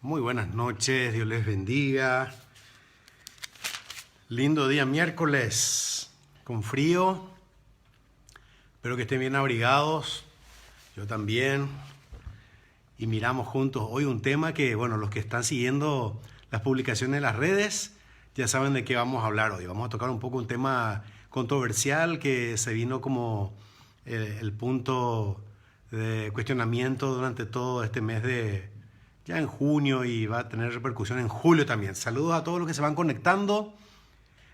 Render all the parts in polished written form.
Muy buenas noches, Dios les bendiga. Lindo día miércoles, con frío. Espero que estén bien abrigados, yo también. Y miramos juntos hoy un tema que, bueno, los que están siguiendo las publicaciones en las redes ya saben de qué vamos a hablar hoy. Vamos a tocar un poco un tema controversial que se vino como el punto de cuestionamiento durante todo este mes de ya en junio y va a tener repercusión en julio también. Saludos a todos los que se van conectando.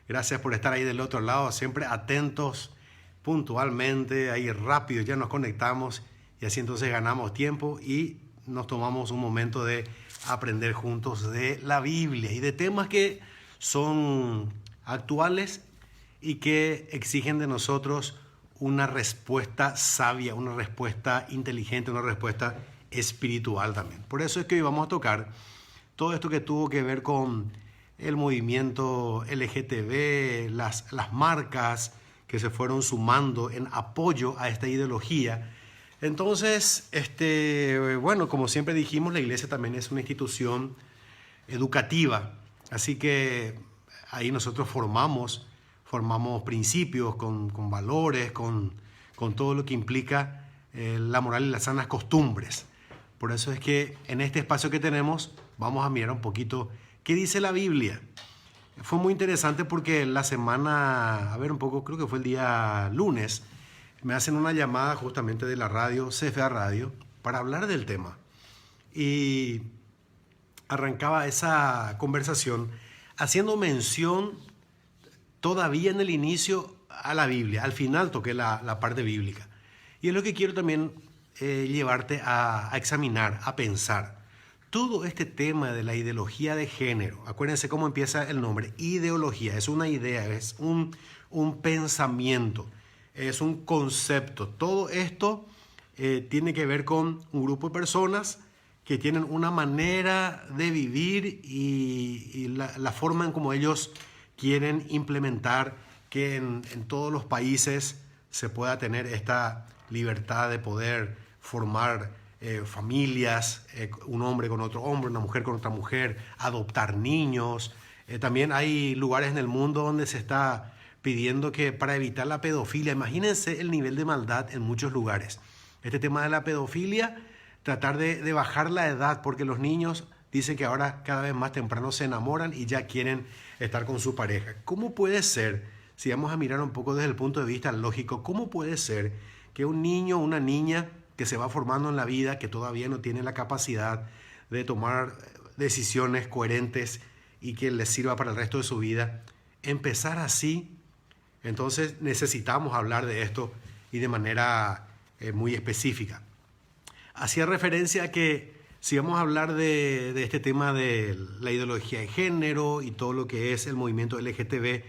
Gracias por estar ahí del otro lado, siempre atentos, puntualmente, ahí rápido ya nos conectamos y así entonces ganamos tiempo y nos tomamos un momento de aprender juntos de la Biblia y de temas que son actuales y que exigen de nosotros una respuesta sabia, una respuesta inteligente, una respuesta espiritual también. Por eso es que hoy vamos a tocar todo esto que tuvo que ver con el movimiento LGTB, las marcas que se fueron sumando en apoyo a esta ideología. Entonces, bueno, como siempre dijimos, la iglesia también es una institución educativa, así que ahí nosotros formamos principios con valores, con todo lo que implica la moral y las sanas costumbres. Por eso es que en este espacio que tenemos vamos a mirar un poquito qué dice la Biblia. Fue muy interesante porque la semana, creo que fue el día lunes, me hacen una llamada justamente de la radio, CFA Radio, para hablar del tema. Y arrancaba esa conversación haciendo mención todavía en el inicio a la Biblia. Al final toqué la parte bíblica. Y es lo que quiero también llevarte a examinar, a pensar. Todo este tema de la ideología de género, acuérdense cómo empieza el nombre, ideología, es una idea, es un pensamiento, es un concepto. Todo esto tiene que ver con un grupo de personas que tienen una manera de vivir y la forma en cómo ellos quieren implementar que en todos los países se pueda tener esta libertad de poder formar familias, un hombre con otro hombre, una mujer con otra mujer, adoptar niños. También hay lugares en el mundo donde se está pidiendo que para evitar la pedofilia, imagínense el nivel de maldad en muchos lugares. Este tema de la pedofilia, tratar de bajar la edad, porque los niños dicen que ahora cada vez más temprano se enamoran y ya quieren estar con su pareja. ¿Cómo puede ser, si vamos a mirar un poco desde el punto de vista lógico, cómo puede ser que un niño o una niña que se va formando en la vida, que todavía no tiene la capacidad de tomar decisiones coherentes y que les sirva para el resto de su vida, empezar así? Entonces necesitamos hablar de esto y de manera muy específica. Hacía referencia a que si vamos a hablar de este tema de la ideología de género y todo lo que es el movimiento LGTB,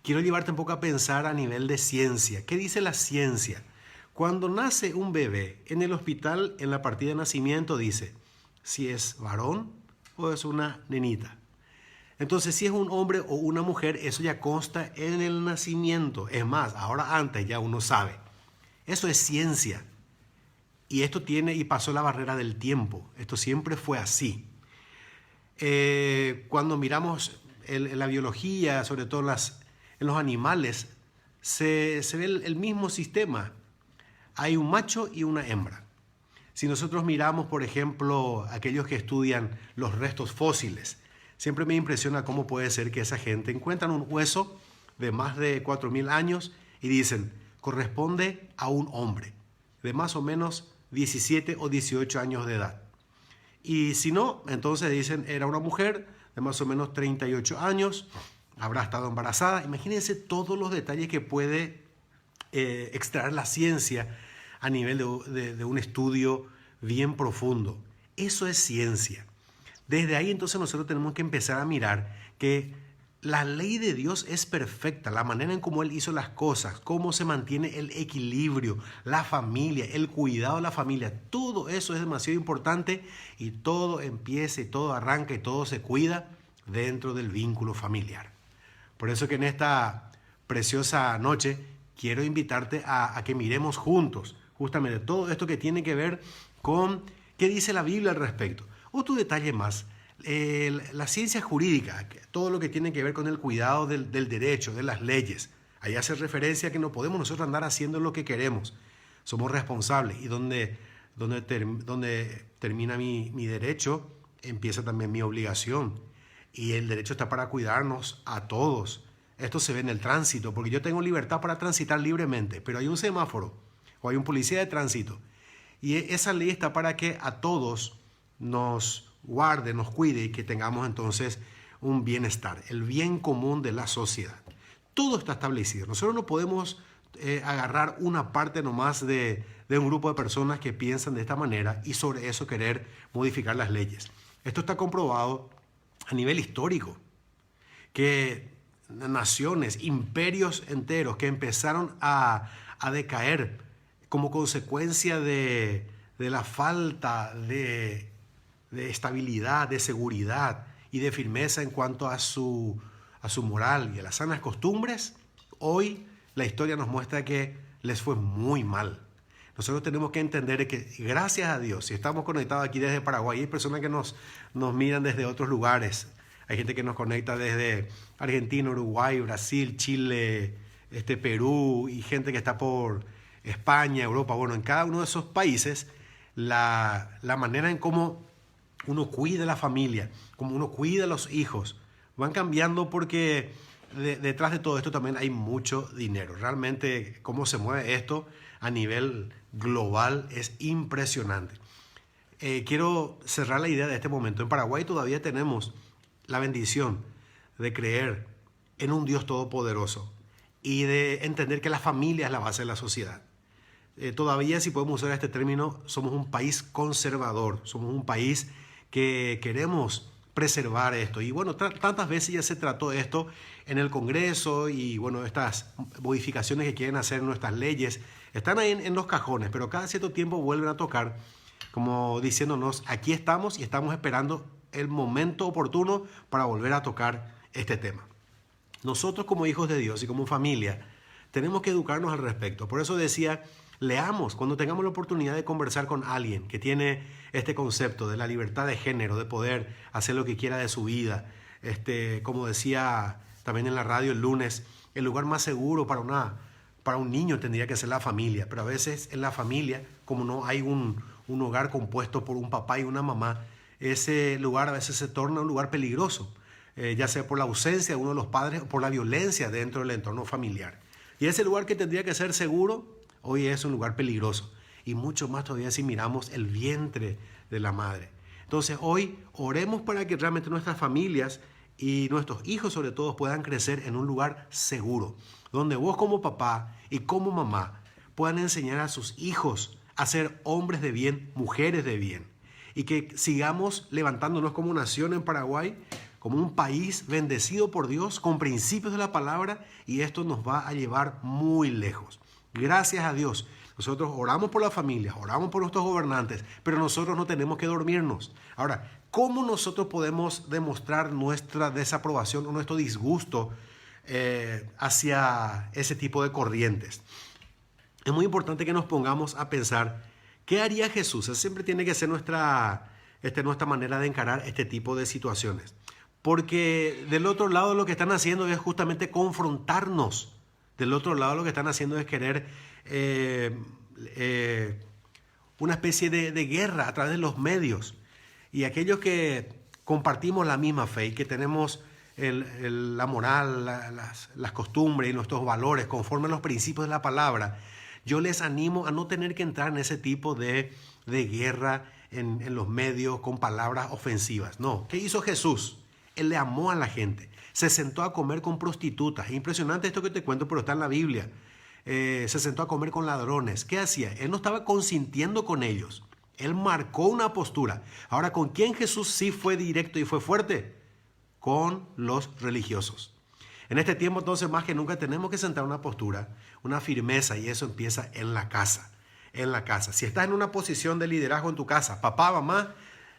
quiero llevarte un poco a pensar a nivel de ciencia. ¿Qué dice la ciencia? Cuando nace un bebé en el hospital, en la partida de nacimiento dice si es varón o es una nenita. Entonces, si es un hombre o una mujer, eso ya consta en el nacimiento. Es más, ahora antes ya uno sabe. Eso es ciencia. Y esto pasó la barrera del tiempo. Esto siempre fue así. Cuando miramos en la biología, sobre todo en los animales, se ve el mismo sistema. Hay un macho y una hembra. Si nosotros miramos, por ejemplo, aquellos que estudian los restos fósiles, siempre me impresiona cómo puede ser que esa gente encuentran un hueso de más de 4.000 años y dicen, corresponde a un hombre de más o menos 17 o 18 años de edad. Y si no, entonces dicen, era una mujer de más o menos 38 años, habrá estado embarazada. Imagínense todos los detalles que puede extraer la ciencia a nivel de un estudio bien profundo. Eso es ciencia. Desde ahí entonces nosotros tenemos que empezar a mirar que la ley de Dios es perfecta, la manera en cómo Él hizo las cosas, cómo se mantiene el equilibrio, la familia, el cuidado de la familia, todo eso es demasiado importante y todo empieza y todo arranca y todo se cuida dentro del vínculo familiar. Por eso que en esta preciosa noche quiero invitarte a que miremos juntos justamente todo esto que tiene que ver con qué dice la Biblia al respecto. Otro detalle más, La ciencia jurídica, todo lo que tiene que ver con el cuidado del derecho, de las leyes. Ahí hace referencia a que no podemos nosotros andar haciendo lo que queremos. Somos responsables. Y donde termina mi derecho, empieza también mi obligación. Y el derecho está para cuidarnos a todos. Esto se ve en el tránsito, porque yo tengo libertad para transitar libremente, pero hay un semáforo o hay un policía de tránsito. Y esa ley está para que a todos nos guarde, nos cuide y que tengamos entonces un bienestar, el bien común de la sociedad. Todo está establecido. Nosotros no podemos agarrar una parte nomás de un grupo de personas que piensan de esta manera y sobre eso querer modificar las leyes. Esto está comprobado a nivel histórico, que naciones, imperios enteros que empezaron a decaer como consecuencia de la falta de estabilidad, de seguridad y de firmeza en cuanto a su moral y a las sanas costumbres, hoy la historia nos muestra que les fue muy mal. Nosotros tenemos que entender que gracias a Dios, si estamos conectados aquí desde Paraguay, hay personas que nos miran desde otros lugares. Hay gente que nos conecta desde Argentina, Uruguay, Brasil, Chile, Perú, y gente que está por España, Europa. Bueno, en cada uno de esos países, la manera en cómo uno cuida a la familia, cómo uno cuida a los hijos, van cambiando porque detrás de todo esto también hay mucho dinero. Realmente cómo se mueve esto a nivel global es impresionante. Quiero cerrar la idea de este momento. En Paraguay todavía tenemos la bendición de creer en un Dios todopoderoso y de entender que la familia es la base de la sociedad. Todavía, si podemos usar este término, somos un país conservador, somos un país que queremos preservar esto. Y bueno, tantas veces ya se trató esto en el Congreso y bueno, estas modificaciones que quieren hacer en nuestras leyes están ahí en los cajones, pero cada cierto tiempo vuelven a tocar como diciéndonos, aquí estamos y estamos esperando el momento oportuno para volver a tocar este tema. Nosotros como hijos de Dios y como familia tenemos que educarnos al respecto. Por eso decía, leamos cuando tengamos la oportunidad de conversar con alguien que tiene este concepto de la libertad de género, de poder hacer lo que quiera de su vida. Como decía también en la radio el lunes, el lugar más seguro para un niño tendría que ser la familia, pero a veces en la familia, como no hay un hogar compuesto por un papá y una mamá, ese lugar a veces se torna un lugar peligroso, ya sea por la ausencia de uno de los padres o por la violencia dentro del entorno familiar. Y ese lugar que tendría que ser seguro, hoy es un lugar peligroso. Y mucho más todavía si miramos el vientre de la madre. Entonces hoy oremos para que realmente nuestras familias y nuestros hijos sobre todo puedan crecer en un lugar seguro, donde vos como papá y como mamá puedan enseñar a sus hijos a ser hombres de bien, mujeres de bien. Y que sigamos levantándonos como nación en Paraguay, como un país bendecido por Dios, con principios de la palabra, y esto nos va a llevar muy lejos. Gracias a Dios. Nosotros oramos por las familias, oramos por nuestros gobernantes, pero nosotros no tenemos que dormirnos. Ahora, ¿cómo nosotros podemos demostrar nuestra desaprobación o nuestro disgusto hacia ese tipo de corrientes? Es muy importante que nos pongamos a pensar, ¿qué haría Jesús? Esa siempre tiene que ser nuestra manera de encarar este tipo de situaciones. Porque del otro lado lo que están haciendo es justamente confrontarnos. Del otro lado lo que están haciendo es querer una especie de guerra a través de los medios. Y aquellos que compartimos la misma fe y que tenemos la moral, las costumbres y nuestros valores conforme a los principios de la palabra, yo les animo a no tener que entrar en ese tipo de guerra en los medios con palabras ofensivas. No, ¿qué hizo Jesús? Él le amó a la gente. Se sentó a comer con prostitutas. Es impresionante esto que te cuento, pero está en la Biblia. Se sentó a comer con ladrones. ¿Qué hacía? Él no estaba consintiendo con ellos. Él marcó una postura. Ahora, ¿con quién Jesús sí fue directo y fue fuerte? Con los religiosos. En este tiempo, entonces, más que nunca, tenemos que sentar una postura, una firmeza, y eso empieza en la casa. En la casa. Si estás en una posición de liderazgo en tu casa, papá, mamá,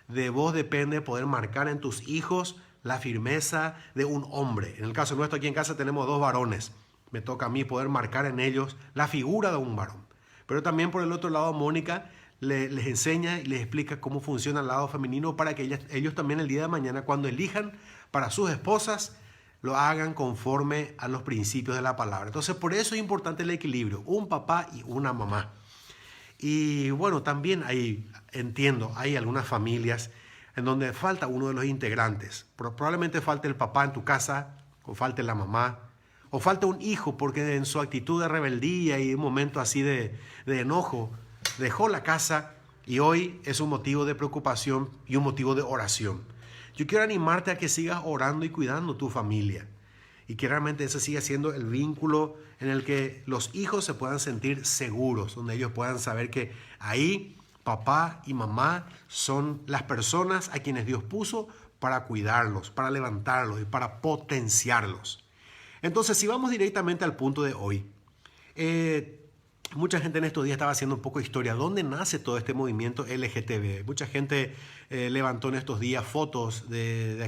de vos depende poder marcar en tus hijos la firmeza de un hombre. En el caso nuestro aquí en casa tenemos 2 varones. Me toca a mí poder marcar en ellos la figura de un varón. Pero también por el otro lado, Mónica les enseña y les explica cómo funciona el lado femenino para que ellos también el día de mañana, cuando elijan para sus esposas, lo hagan conforme a los principios de la palabra. Entonces, por eso es importante el equilibrio, un papá y una mamá. Y bueno, también hay algunas familias en donde falta uno de los integrantes. Probablemente falte el papá en tu casa, o falte la mamá, o falte un hijo porque en su actitud de rebeldía y un momento así de enojo, dejó la casa y hoy es un motivo de preocupación y un motivo de oración. Yo quiero animarte a que sigas orando y cuidando tu familia y que realmente ese siga siendo el vínculo en el que los hijos se puedan sentir seguros, donde ellos puedan saber que ahí papá y mamá son las personas a quienes Dios puso para cuidarlos, para levantarlos y para potenciarlos. Entonces, si vamos directamente al punto de hoy, mucha gente en estos días estaba haciendo un poco de historia. ¿Dónde nace todo este movimiento LGTB? Mucha gente levantó en estos días fotos de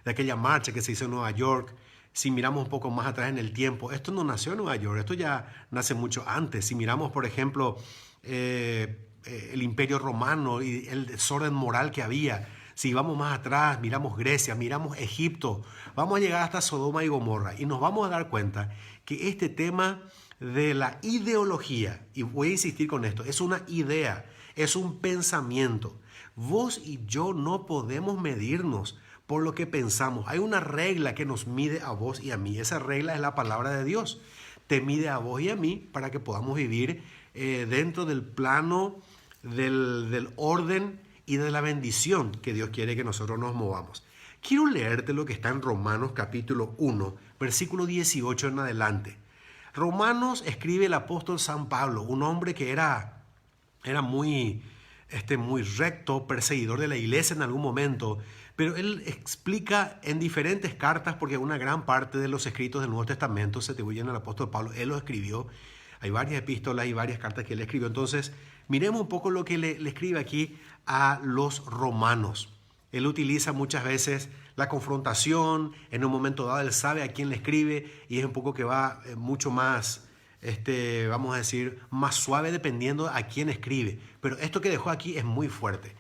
aquella marcha que se hizo en Nueva York. Si miramos un poco más atrás en el tiempo, esto no nació en Nueva York, esto ya nace mucho antes. Si miramos, por ejemplo, el Imperio Romano y el desorden moral que había. Si vamos más atrás, miramos Grecia, miramos Egipto, vamos a llegar hasta Sodoma y Gomorra y nos vamos a dar cuenta que este tema de la ideología, y voy a insistir con esto, es una idea, es un pensamiento. Vos y yo no podemos medirnos por lo que pensamos. Hay una regla que nos mide a vos y a mí. Esa regla es la palabra de Dios. Te mide a vos y a mí para que podamos vivir dentro del plano del orden y de la bendición que Dios quiere que nosotros nos movamos. Quiero leerte lo que está en Romanos capítulo 1, versículo 18 en adelante. Romanos escribe el apóstol San Pablo, un hombre que era muy recto, perseguidor de la iglesia en algún momento, pero él explica en diferentes cartas, porque una gran parte de los escritos del Nuevo Testamento se atribuyen al apóstol Pablo, él lo escribió, hay varias epístolas y varias cartas que él escribió. Entonces, miremos un poco lo que le escribe aquí a los romanos. Él utiliza muchas veces la confrontación, en un momento dado él sabe a quién le escribe y es un poco que va mucho más, vamos a decir, más suave dependiendo a quién escribe. Pero esto que dejó aquí es muy fuerte.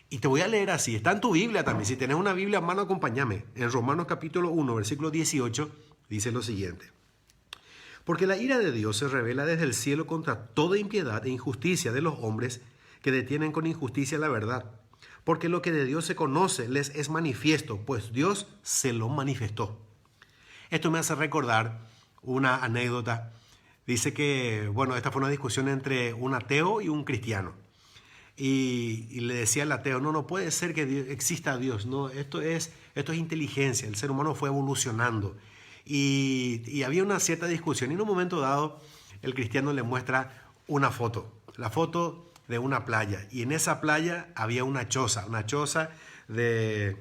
Y te voy a leer así, está en tu Biblia también, si tenés una Biblia a mano acompáñame. En Romanos capítulo 1, versículo 18, dice lo siguiente. Porque la ira de Dios se revela desde el cielo contra toda impiedad e injusticia de los hombres que detienen con injusticia la verdad. Porque lo que de Dios se conoce les es manifiesto, pues Dios se lo manifestó. Esto me hace recordar una anécdota. Dice que, esta fue una discusión entre un ateo y un cristiano. Y le decía al ateo, no puede ser que exista Dios, no, esto es inteligencia, el ser humano fue evolucionando. Y había una cierta discusión y en un momento dado el cristiano le muestra una foto, la foto de una playa, y en esa playa había una choza de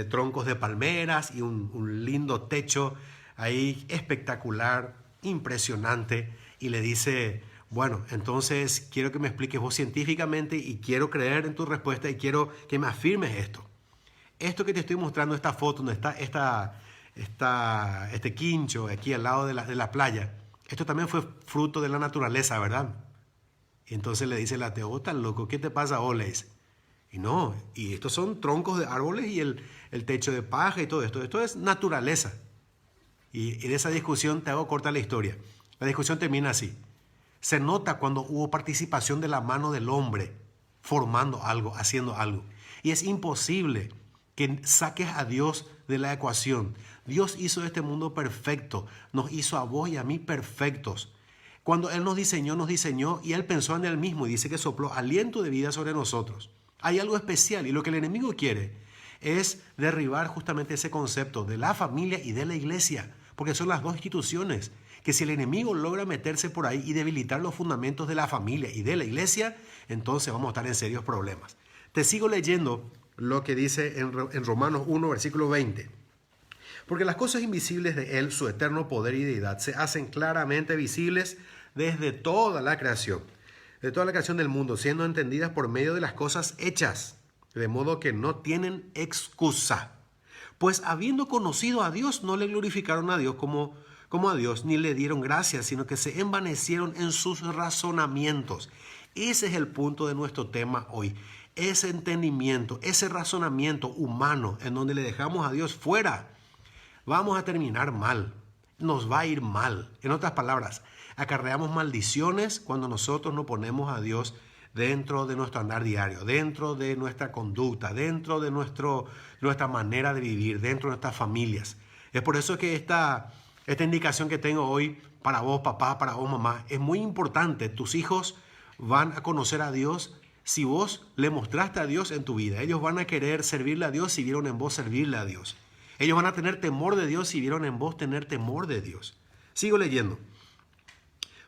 troncos de palmeras y un lindo techo ahí espectacular, impresionante, y le dice, entonces quiero que me expliques vos científicamente y quiero creer en tu respuesta y quiero que me afirmes esto. Esto que te estoy mostrando, esta foto donde está este quincho aquí al lado de la playa, esto también fue fruto de la naturaleza, ¿verdad? Y entonces le dice el ateo, tan loco, ¿qué te pasa, Oles? Y no, y estos son troncos de árboles y el techo de paja y todo esto. Esto es naturaleza. Y en esa discusión, te hago corta la historia. La discusión termina así. Se nota cuando hubo participación de la mano del hombre formando algo, haciendo algo. Y es imposible que saques a Dios de la ecuación. Dios hizo este mundo perfecto. Nos hizo a vos y a mí perfectos. Cuando Él nos diseñó y Él pensó en Él mismo y dice que sopló aliento de vida sobre nosotros. Hay algo especial y lo que el enemigo quiere es derribar justamente ese concepto de la familia y de la iglesia, porque son las dos instituciones que si el enemigo logra meterse por ahí y debilitar los fundamentos de la familia y de la iglesia, entonces vamos a estar en serios problemas. Te sigo leyendo lo que dice en Romanos 1, versículo 20. Porque las cosas invisibles de Él, su eterno poder y deidad, se hacen claramente visibles desde toda la creación del mundo, siendo entendidas por medio de las cosas hechas, de modo que no tienen excusa. Pues habiendo conocido a Dios, no le glorificaron a Dios como a Dios, ni le dieron gracias, sino que se envanecieron en sus razonamientos Ese es el punto de nuestro tema hoy. Ese entendimiento, ese razonamiento humano en donde le dejamos a Dios fuera, vamos a terminar mal. Nos va a ir mal. En otras palabras, acarreamos maldiciones cuando nosotros no ponemos a Dios dentro de nuestro andar diario, dentro de nuestra conducta, dentro de nuestra manera de vivir, dentro de nuestras familias. Es por eso que esta indicación que tengo hoy para vos, papá, para vos, mamá, es muy importante. Tus hijos van a conocer a Dios si vos le mostraste a Dios en tu vida. Ellos van a querer servirle a Dios si vieron en vos servirle a Dios. Ellos van a tener temor de Dios si vieron en vos tener temor de Dios. Sigo leyendo.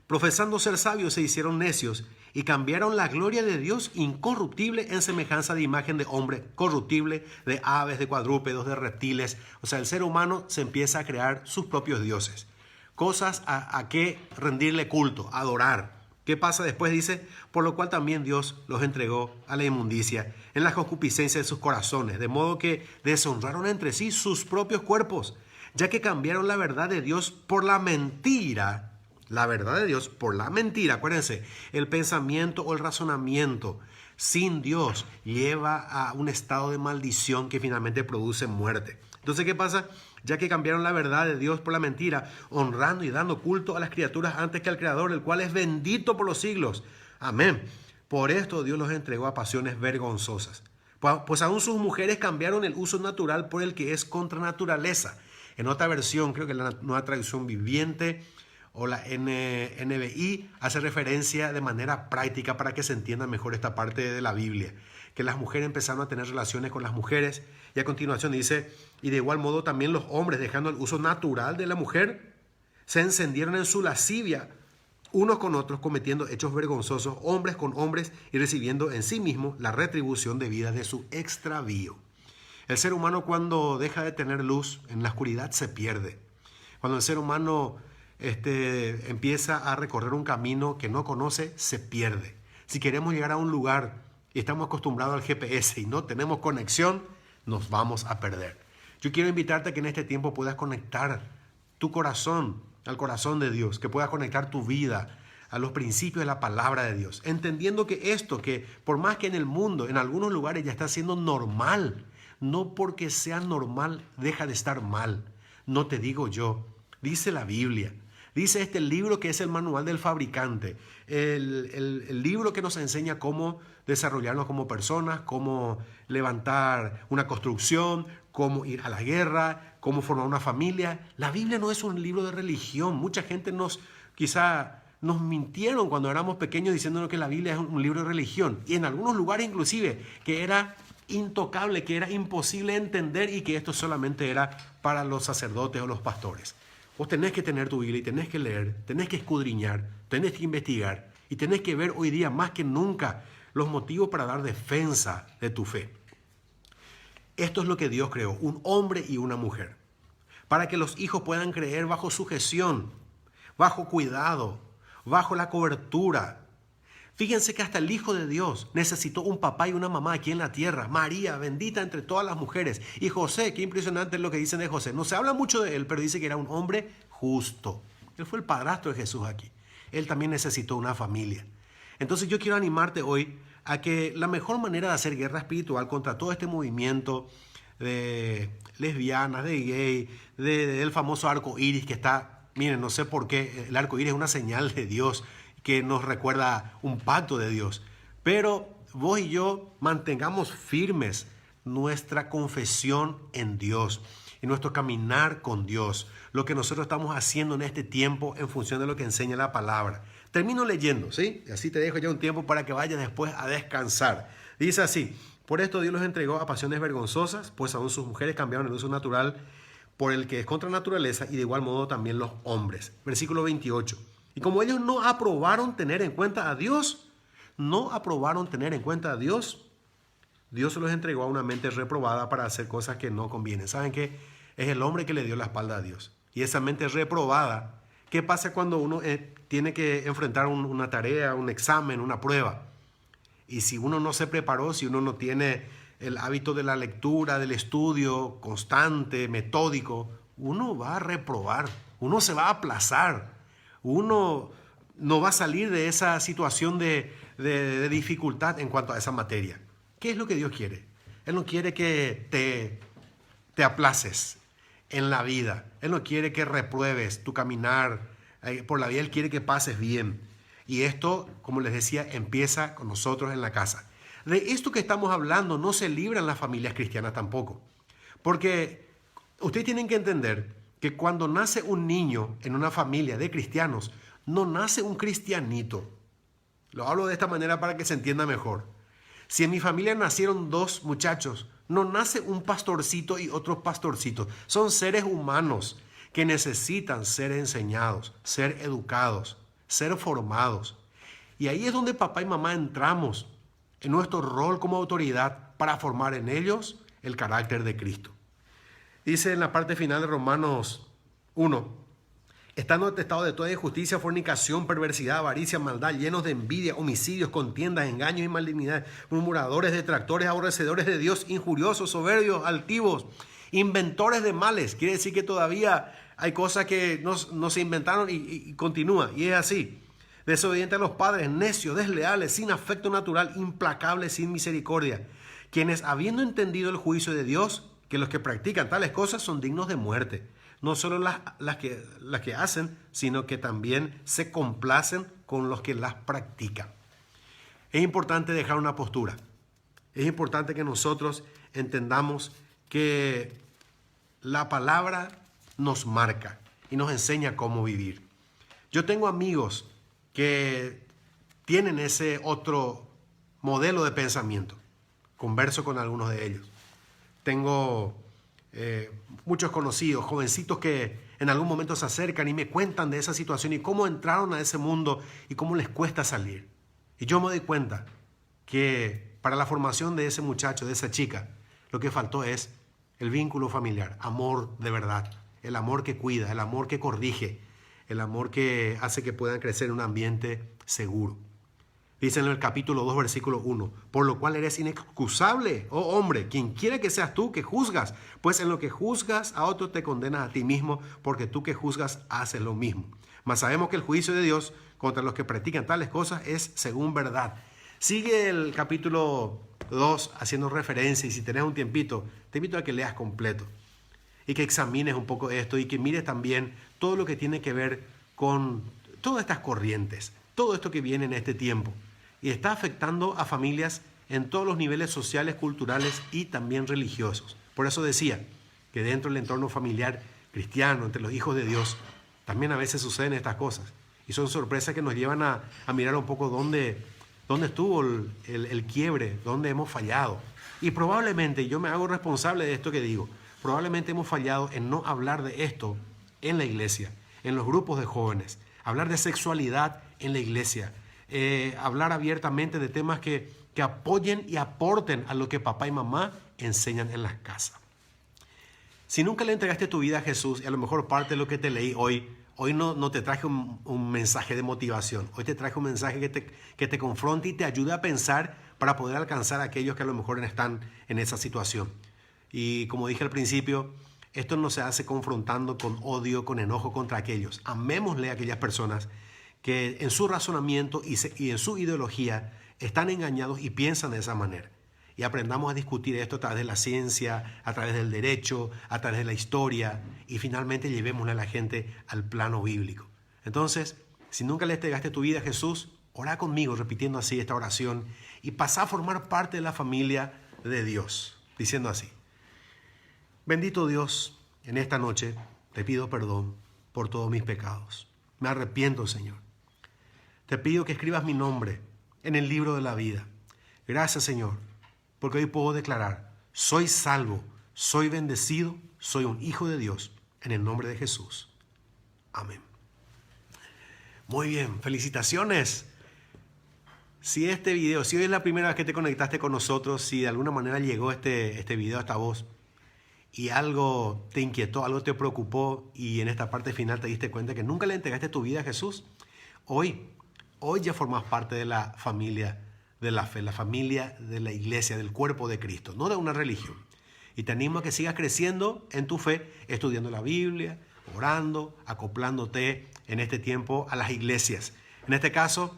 Profesando ser sabios se hicieron necios y cambiaron la gloria de Dios incorruptible en semejanza de imagen de hombre corruptible, de aves, de cuadrúpedos, de reptiles. O sea, el ser humano se empieza a crear sus propios dioses. Cosas a que rendirle culto, adorar. ¿Qué pasa después? Dice, por lo cual también Dios los entregó a la inmundicia en la concupiscencia de sus corazones, de modo que deshonraron entre sí sus propios cuerpos, ya que cambiaron la verdad de Dios por la mentira. La verdad de Dios por la mentira. Acuérdense, el pensamiento o el razonamiento sin Dios lleva a un estado de maldición que finalmente produce muerte. Entonces, ¿qué pasa? Ya que cambiaron la verdad de Dios por la mentira, honrando y dando culto a las criaturas antes que al Creador, el cual es bendito por los siglos. Amén. Por esto Dios los entregó a pasiones vergonzosas. Pues aún sus mujeres cambiaron el uso natural por el que es contra naturaleza. En otra versión, creo que la Nueva Traducción Viviente o la NBI hace referencia de manera práctica para que se entienda mejor esta parte de la Biblia. Que las mujeres empezaron a tener relaciones con las mujeres. Y a continuación dice, y de igual modo también los hombres, dejando el uso natural de la mujer, se encendieron en su lascivia, unos con otros, cometiendo hechos vergonzosos, hombres con hombres, y recibiendo en sí mismo la retribución debida de su extravío. El ser humano, cuando deja de tener luz, en la oscuridad se pierde. Cuando el ser humano empieza a recorrer un camino que no conoce, se pierde. Si queremos llegar a un lugar y estamos acostumbrados al GPS y no tenemos conexión, nos vamos a perder. Yo quiero invitarte a que en este tiempo puedas conectar tu corazón al corazón de Dios, que puedas conectar tu vida a los principios de la palabra de Dios, entendiendo que esto, que por más que en el mundo, en algunos lugares ya está siendo normal, no porque sea normal deja de estar mal. No te digo yo, dice la Biblia. Dice este libro que es el manual del fabricante, el libro que nos enseña cómo desarrollarnos como personas, cómo levantar una construcción, cómo ir a la guerra, cómo formar una familia. La Biblia no es un libro de religión. Mucha gente quizá nos mintieron cuando éramos pequeños diciéndonos que la Biblia es un libro de religión. Y en algunos lugares inclusive que era intocable, que era imposible entender y que esto solamente era para los sacerdotes o los pastores. Vos tenés que tener tu Biblia y tenés que leer, tenés que escudriñar, tenés que investigar y tenés que ver hoy día más que nunca los motivos para dar defensa de tu fe. Esto es lo que Dios creó, un hombre y una mujer, para que los hijos puedan creer bajo sujeción, bajo cuidado, bajo la cobertura. Fíjense que hasta el Hijo de Dios necesitó un papá y una mamá aquí en la tierra. María, bendita entre todas las mujeres. Y José, qué impresionante es lo que dicen de José. No se habla mucho de él, pero dice que era un hombre justo. Él fue el padrastro de Jesús aquí. Él también necesitó una familia. Entonces yo quiero animarte hoy a que la mejor manera de hacer guerra espiritual contra todo este movimiento de lesbianas, de gay, del famoso arco iris que está, miren, no sé por qué, el arco iris es una señal de Dios que nos recuerda un pacto de Dios. Pero vos y yo mantengamos firmes nuestra confesión en Dios y nuestro caminar con Dios, lo que nosotros estamos haciendo en este tiempo en función de lo que enseña la palabra. Termino leyendo, ¿sí? Así te dejo ya un tiempo para que vayas después a descansar. Dice así, por esto Dios los entregó a pasiones vergonzosas, pues aún sus mujeres cambiaron el uso natural por el que es contra naturaleza y de igual modo también los hombres. Versículo 28. Y como ellos no aprobaron tener en cuenta a Dios, Dios se los entregó a una mente reprobada para hacer cosas que no convienen. ¿Saben qué? Es el hombre que le dio la espalda a Dios. Y esa mente reprobada, ¿qué pasa cuando uno tiene que enfrentar una tarea, un examen, una prueba? Y si uno no se preparó, si uno no tiene el hábito de la lectura, del estudio constante, metódico, uno va a reprobar, uno se va a aplazar. Uno no va a salir de esa situación de de dificultad en cuanto a esa materia. ¿Qué es lo que Dios quiere? Él no quiere que te aplaces en la vida. Él no quiere que repruebes tu caminar por la vida. Él quiere que pases bien. Y esto, como les decía, empieza con nosotros en la casa. De esto que estamos hablando no se libran las familias cristianas tampoco. Porque ustedes tienen que entender que cuando nace un niño en una familia de cristianos, no nace un cristianito. Lo hablo de esta manera para que se entienda mejor. Si en mi familia nacieron dos muchachos, no nace un pastorcito y otro pastorcito. Son seres humanos que necesitan ser enseñados, ser educados, ser formados. Y ahí es donde papá y mamá entramos en nuestro rol como autoridad para formar en ellos el carácter de Cristo. Dice en la parte final de Romanos 1, estando atestados de toda injusticia, fornicación, perversidad, avaricia, maldad, llenos de envidia, homicidios, contiendas, engaños y malignidad, murmuradores, detractores, aborrecedores de Dios, injuriosos, soberbios, altivos, inventores de males. Quiere decir que todavía hay cosas que no se inventaron y continúa, y es así. Desobedientes a los padres, necios, desleales, sin afecto natural, implacables, sin misericordia, quienes, habiendo entendido el juicio de Dios, que los que practican tales cosas son dignos de muerte. No solo las que hacen, sino que también se complacen con los que las practican. Es importante dejar una postura. Es importante que nosotros entendamos que la palabra nos marca y nos enseña cómo vivir. Yo tengo amigos que tienen ese otro modelo de pensamiento. Converso con algunos de ellos. Tengo muchos conocidos, jovencitos que en algún momento se acercan y me cuentan de esa situación y cómo entraron a ese mundo y cómo les cuesta salir. Y yo me doy cuenta que para la formación de ese muchacho, de esa chica, lo que faltó es el vínculo familiar, amor de verdad, el amor que cuida, el amor que corrige, el amor que hace que puedan crecer en un ambiente seguro. Dice en el capítulo 2, versículo 1, por lo cual eres inexcusable, oh hombre, quien quiera que seas tú que juzgas, pues en lo que juzgas a otro te condenas a ti mismo, porque tú que juzgas haces lo mismo. Mas sabemos que el juicio de Dios contra los que practican tales cosas es según verdad. Sigue el capítulo 2 haciendo referencia, y si tenés un tiempito, te invito a que leas completo y que examines un poco esto y que mires también todo lo que tiene que ver con todas estas corrientes, todo esto que viene en este tiempo. Y está afectando a familias en todos los niveles sociales, culturales y también religiosos. Por eso decía que dentro del entorno familiar cristiano, entre los hijos de Dios, también a veces suceden estas cosas. Y son sorpresas que nos llevan a mirar un poco dónde estuvo el quiebre, dónde hemos fallado. Y probablemente, yo me hago responsable de esto que digo, probablemente hemos fallado en no hablar de esto en la iglesia, en los grupos de jóvenes, hablar de sexualidad en la iglesia, hablar abiertamente de temas que apoyen y aporten a lo que papá y mamá enseñan en las casas. Si nunca le entregaste tu vida a Jesús, y a lo mejor parte de lo que te leí hoy no te traje un mensaje de motivación, hoy te traje un mensaje que te confronte y te ayude a pensar para poder alcanzar a aquellos que a lo mejor están en esa situación. Y como dije al principio, esto no se hace confrontando con odio, con enojo contra aquellos. Amémosle a aquellas personas que en su razonamiento y en su ideología están engañados y piensan de esa manera. Y aprendamos a discutir esto a través de la ciencia, a través del derecho, a través de la historia, y finalmente llevémosle a la gente al plano bíblico. Entonces, si nunca le entregaste tu vida a Jesús, ora conmigo repitiendo así esta oración y pasa a formar parte de la familia de Dios, diciendo así: bendito Dios, en esta noche te pido perdón por todos mis pecados. Me arrepiento, Señor. Te pido que escribas mi nombre en el libro de la vida. Gracias, Señor, porque hoy puedo declarar: soy salvo, soy bendecido, soy un hijo de Dios, en el nombre de Jesús. Amén. Muy bien, felicitaciones. Si hoy es la primera vez que te conectaste con nosotros, si de alguna manera llegó este video hasta vos y algo te inquietó, algo te preocupó y en esta parte final te diste cuenta que nunca le entregaste tu vida a Jesús, hoy ya formas parte de la familia de la fe, la familia de la iglesia, del cuerpo de Cristo, no de una religión. Y te animo a que sigas creciendo en tu fe, estudiando la Biblia, orando, acoplándote en este tiempo a las iglesias. En este caso,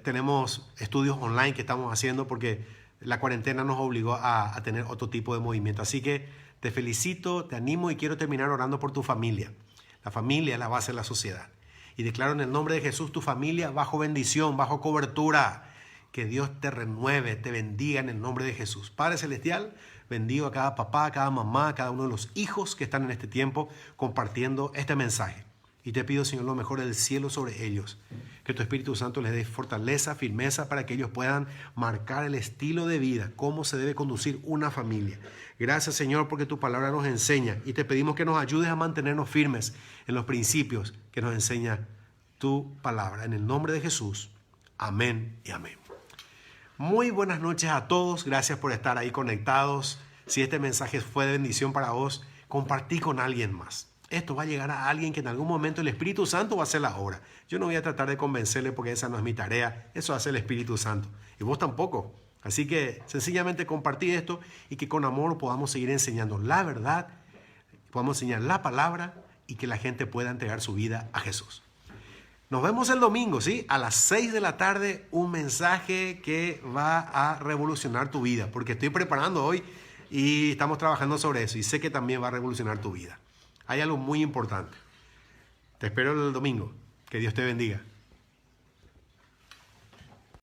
Tenemos estudios online que estamos haciendo porque la cuarentena nos obligó a tener otro tipo de movimiento. Así que te felicito, te animo y quiero terminar orando por tu familia. La familia es la base de la sociedad. Y declaro en el nombre de Jesús tu familia bajo bendición, bajo cobertura. Que Dios te renueve, te bendiga en el nombre de Jesús. Padre Celestial, bendigo a cada papá, a cada mamá, a cada uno de los hijos que están en este tiempo compartiendo este mensaje. Y te pido, Señor, lo mejor del cielo sobre ellos. Que tu Espíritu Santo les dé fortaleza, firmeza para que ellos puedan marcar el estilo de vida, cómo se debe conducir una familia. Gracias, Señor, porque tu palabra nos enseña y te pedimos que nos ayudes a mantenernos firmes en los principios que nos enseña tu palabra. En el nombre de Jesús, amén y amén. Muy buenas noches a todos, gracias por estar ahí conectados. Si este mensaje fue de bendición para vos, compartí con alguien más. Esto va a llegar a alguien que en algún momento el Espíritu Santo va a hacer la obra. Yo no voy a tratar de convencerle porque esa no es mi tarea, eso hace el Espíritu Santo. Y vos tampoco. Así que sencillamente compartí esto y que con amor podamos seguir enseñando la verdad, podamos enseñar la palabra y que la gente pueda entregar su vida a Jesús. Nos vemos el domingo, ¿sí? A las 6 de la tarde, un mensaje que va a revolucionar tu vida, porque estoy preparando hoy y estamos trabajando sobre eso y sé que también va a revolucionar tu vida. Hay algo muy importante. Te espero el domingo. Que Dios te bendiga.